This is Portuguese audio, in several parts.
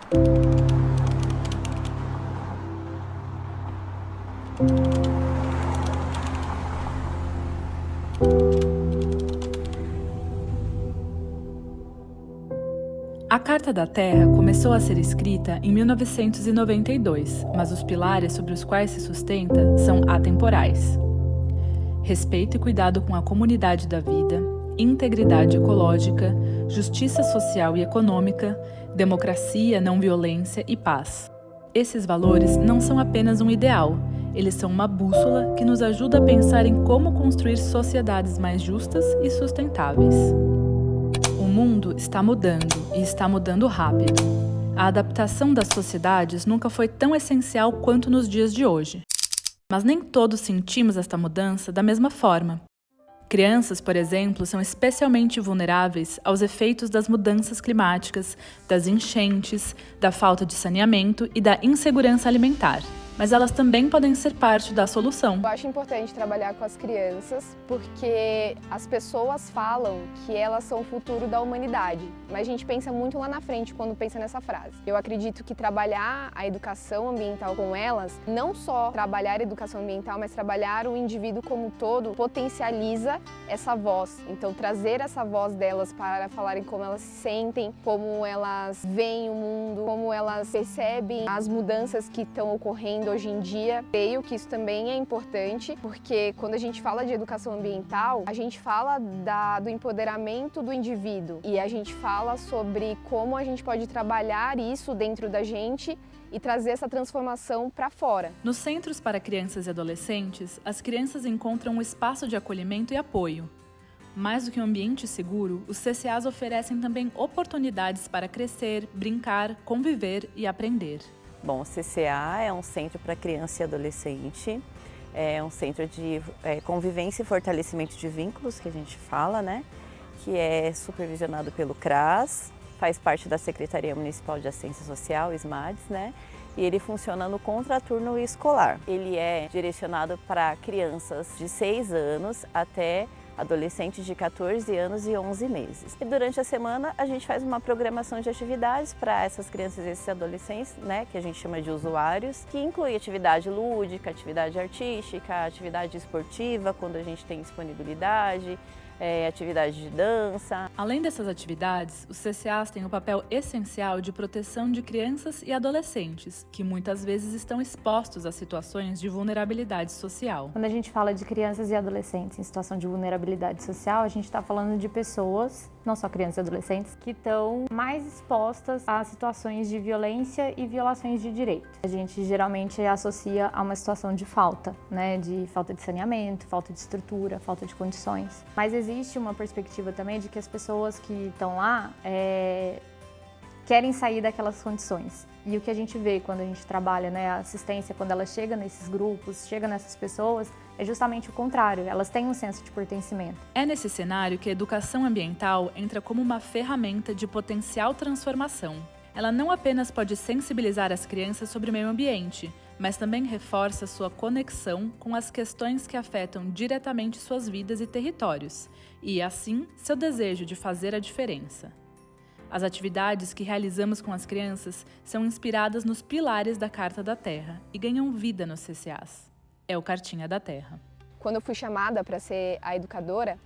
A Carta da Terra começou a ser escrita em 1992, mas os pilares sobre os quais se sustenta são atemporais. Respeito e cuidado com a comunidade da vida, integridade ecológica, justiça social e econômica, democracia, não violência e paz. Esses valores não são apenas um ideal, eles são uma bússola que nos ajuda a pensar em como construir sociedades mais justas e sustentáveis. O mundo está mudando, e está mudando rápido. A adaptação das sociedades nunca foi tão essencial quanto nos dias de hoje. Mas nem todos sentimos esta mudança da mesma forma. Crianças, por exemplo, são especialmente vulneráveis aos efeitos das mudanças climáticas, das enchentes, da falta de saneamento e da insegurança alimentar. Mas elas também podem ser parte da solução. Eu acho importante trabalhar com as crianças porque as pessoas falam que elas são o futuro da humanidade, mas a gente pensa muito lá na frente quando pensa nessa frase. Eu acredito que trabalhar a educação ambiental com elas, não só trabalhar a educação ambiental, mas trabalhar o indivíduo como um todo, potencializa essa voz. Então trazer essa voz delas para falarem como elas se sentem, como elas veem o mundo, como elas percebem as mudanças que estão ocorrendo hoje em dia. Creio que isso também é importante, porque quando a gente fala de educação ambiental, a gente fala do empoderamento do indivíduo e a gente fala sobre como a gente pode trabalhar isso dentro da gente e trazer essa transformação para fora. Nos centros para crianças e adolescentes, as crianças encontram um espaço de acolhimento e apoio. Mais do que um ambiente seguro, os CCAs oferecem também oportunidades para crescer, brincar, conviver e aprender. Bom, o CCA é um centro para criança e adolescente, é um centro de convivência e fortalecimento de vínculos, que a gente fala, né? Que é supervisionado pelo CRAS, faz parte da Secretaria Municipal de Assistência Social, SMADS, né? E ele funciona no contraturno escolar. Ele é direcionado para crianças de 6 anos até adolescentes de 14 anos e 11 meses. E durante a semana a gente faz uma programação de atividades para essas crianças e esses adolescentes, né, que a gente chama de usuários, que inclui atividade lúdica, atividade artística, atividade esportiva, quando a gente tem disponibilidade, atividade de dança. Além dessas atividades, os CCAs têm o papel essencial de proteção de crianças e adolescentes, que muitas vezes estão expostos a situações de vulnerabilidade social. Quando a gente fala de crianças e adolescentes em situação de vulnerabilidade social, a gente está falando de pessoas, não só crianças e adolescentes, que estão mais expostas a situações de violência e violações de direito. A gente geralmente associa a uma situação de falta, né, de falta de saneamento, falta de estrutura, falta de condições. Mas existe uma perspectiva também de que as pessoas que estão lá querem sair daquelas condições. E o que a gente vê quando a gente trabalha, né, a assistência, quando ela chega nesses grupos, chega nessas pessoas, é justamente o contrário, elas têm um senso de pertencimento. É nesse cenário que a educação ambiental entra como uma ferramenta de potencial transformação. Ela não apenas pode sensibilizar as crianças sobre o meio ambiente, mas também reforça sua conexão com as questões que afetam diretamente suas vidas e territórios, e, assim, seu desejo de fazer a diferença. As atividades que realizamos com as crianças são inspiradas nos pilares da Carta da Terra e ganham vida nos CCAs. É o Cartinha da Terra. Quando eu fui chamada para ser a educadora,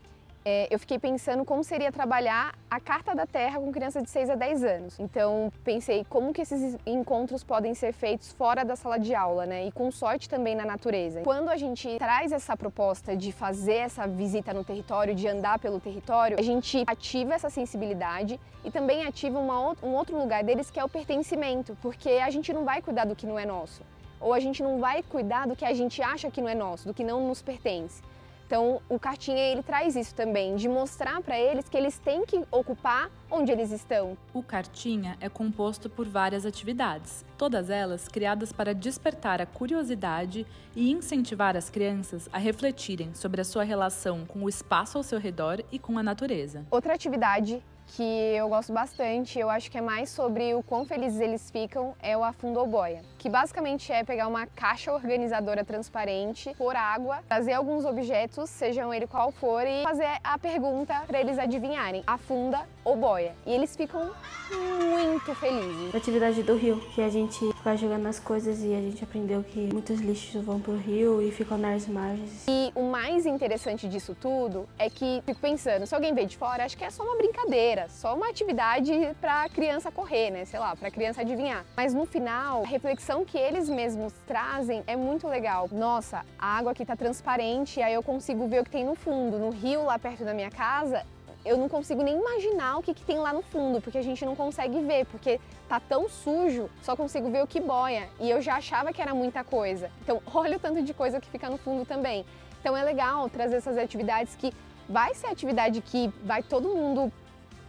eu fiquei pensando como seria trabalhar a Carta da Terra com crianças de 6 a 10 anos. Então, pensei como que esses encontros podem ser feitos fora da sala de aula, né? E com sorte também na natureza. Quando a gente traz essa proposta de fazer essa visita no território, de andar pelo território, a gente ativa essa sensibilidade e também ativa um outro lugar deles, que é o pertencimento, porque a gente não vai cuidar do que não é nosso. Ou a gente não vai cuidar do que a gente acha que não é nosso, do que não nos pertence. Então, o Cartinha, ele traz isso também, de mostrar para eles que eles têm que ocupar onde eles estão. O Cartinha é composto por várias atividades, todas elas criadas para despertar a curiosidade e incentivar as crianças a refletirem sobre a sua relação com o espaço ao seu redor e com a natureza. Outra atividade que eu gosto bastante, eu acho que é mais sobre o quão felizes eles ficam, é o Afunda ou Boia, que basicamente é pegar uma caixa organizadora transparente, pôr água, trazer alguns objetos, sejam ele qual for, e fazer a pergunta para eles adivinharem, afunda ou boia. E eles ficam muito felizes. A atividade do rio, que a gente vai jogando as coisas e a gente aprendeu que muitos lixos vão pro rio e ficam nas margens. E o mais interessante disso tudo é que, fico pensando, se alguém vê de fora, acho que é só uma brincadeira, só uma atividade pra criança correr, né? Sei lá, pra criança adivinhar. Mas no final, a reflexão que eles mesmos trazem é muito legal. Nossa, a água aqui tá transparente, aí eu consigo ver o que tem no fundo. No rio, lá perto da minha casa, eu não consigo nem imaginar o que tem lá no fundo, porque a gente não consegue ver, porque tá tão sujo, só consigo ver o que boia. E eu já achava que era muita coisa. Então, olha o tanto de coisa que fica no fundo também. Então é legal trazer essas atividades que vai ser atividade que vai todo mundo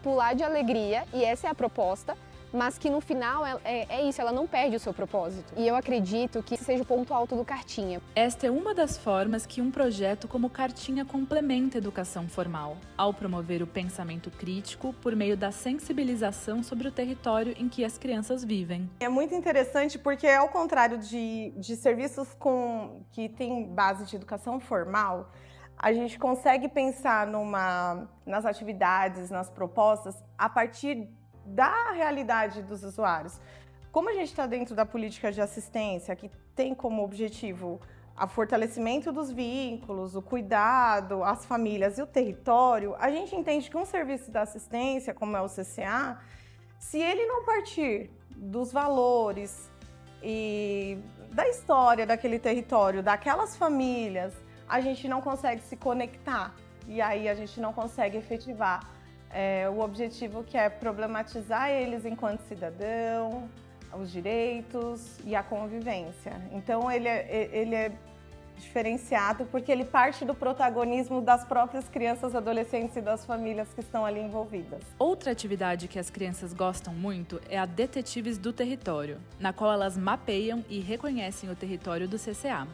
pular de alegria, e essa é a proposta, mas que no final é isso, ela não perde o seu propósito. E eu acredito que seja o ponto alto do Cartinha. Esta é uma das formas que um projeto como Cartinha complementa a educação formal, ao promover o pensamento crítico por meio da sensibilização sobre o território em que as crianças vivem. É muito interessante porque, ao contrário de serviços que têm base de educação formal, a gente consegue pensar nas atividades, nas propostas, a partir da realidade dos usuários. Como a gente está dentro da política de assistência, que tem como objetivo o fortalecimento dos vínculos, o cuidado, as famílias e o território, a gente entende que um serviço da assistência, como é o CCA, se ele não partir dos valores e da história daquele território, daquelas famílias, a gente não consegue se conectar e aí a gente não consegue efetivar o objetivo, que é problematizar eles enquanto cidadão, os direitos e a convivência. Então ele é diferenciado porque ele parte do protagonismo das próprias crianças, adolescentes e das famílias que estão ali envolvidas. Outra atividade que as crianças gostam muito é a Detetives do Território, na qual elas mapeiam e reconhecem o território do CCA.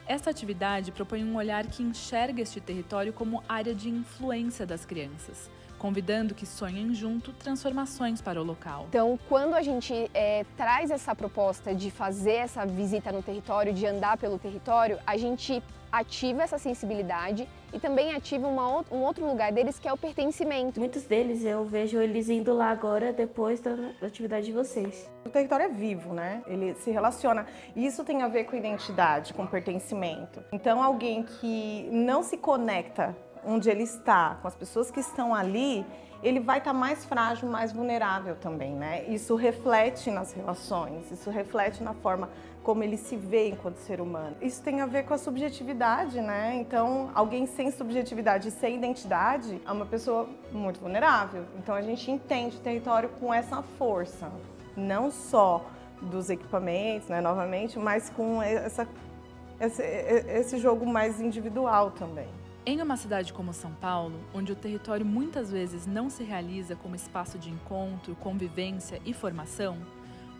Esta atividade propõe um olhar que enxerga este território como área de influência das crianças, convidando que sonhem junto transformações para o local. Então, quando a gente traz essa proposta de fazer essa visita no território, de andar pelo território, a gente ativa essa sensibilidade e também ativa um outro lugar deles, que é o pertencimento. Muitos deles eu vejo eles indo lá agora depois da atividade de vocês. O território é vivo, né? Ele se relaciona. E isso tem a ver com identidade, com pertencimento. Então, alguém que não se conecta onde ele está, com as pessoas que estão ali, ele vai estar mais frágil, mais vulnerável também, né? Isso reflete nas relações, isso reflete na forma como ele se vê enquanto ser humano. Isso tem a ver com a subjetividade, né? Então, alguém sem subjetividade e sem identidade é uma pessoa muito vulnerável. Então, a gente entende o território com essa força, não só dos equipamentos, né, novamente, mas com esse jogo mais individual também. Em uma cidade como São Paulo, onde o território muitas vezes não se realiza como espaço de encontro, convivência e formação,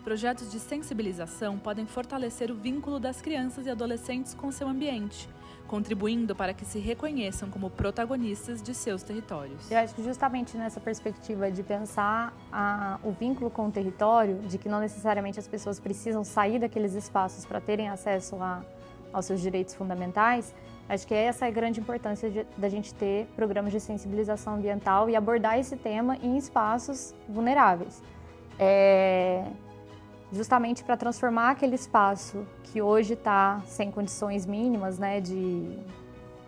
projetos de sensibilização podem fortalecer o vínculo das crianças e adolescentes com seu ambiente, contribuindo para que se reconheçam como protagonistas de seus territórios. Eu acho que justamente nessa perspectiva de pensar o vínculo com o território, de que não necessariamente as pessoas precisam sair daqueles espaços para terem acesso aos seus direitos fundamentais, acho que essa é a grande importância da gente ter programas de sensibilização ambiental e abordar esse tema em espaços vulneráveis. Justamente para transformar aquele espaço que hoje está sem condições mínimas, né,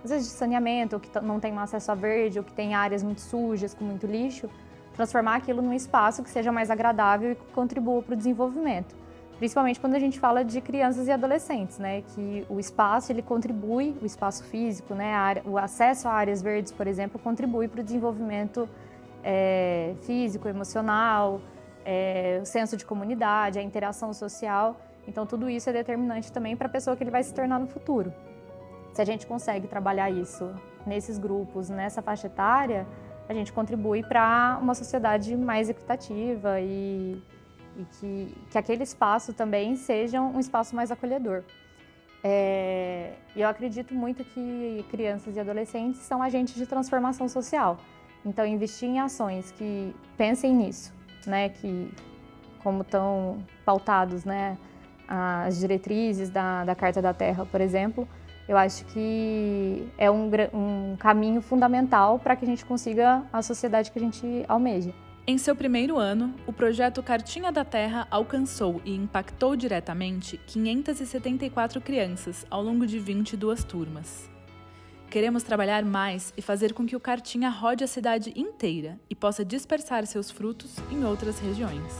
às vezes de saneamento, ou que não tem um acesso a verde, ou que tem áreas muito sujas, com muito lixo, transformar aquilo num espaço que seja mais agradável e que contribua para o desenvolvimento. Principalmente quando a gente fala de crianças e adolescentes, né, que o espaço ele contribui, o espaço físico, né, o acesso a áreas verdes, por exemplo, contribui para o desenvolvimento físico, emocional, o senso de comunidade, a interação social. Então, tudo isso é determinante também para a pessoa que ele vai se tornar no futuro. Se a gente consegue trabalhar isso nesses grupos, nessa faixa etária, a gente contribui para uma sociedade mais equitativa e que aquele espaço também seja um espaço mais acolhedor. Eu acredito muito que crianças e adolescentes são agentes de transformação social. Então, investir em ações que pensem nisso, né, que como estão pautados, né, as diretrizes da Carta da Terra, por exemplo, eu acho que é um caminho fundamental para que a gente consiga a sociedade que a gente almeja. Em seu primeiro ano, o projeto Cartinha da Terra alcançou e impactou diretamente 574 crianças ao longo de 22 turmas. Queremos trabalhar mais e fazer com que o Cartinha rode a cidade inteira e possa dispersar seus frutos em outras regiões.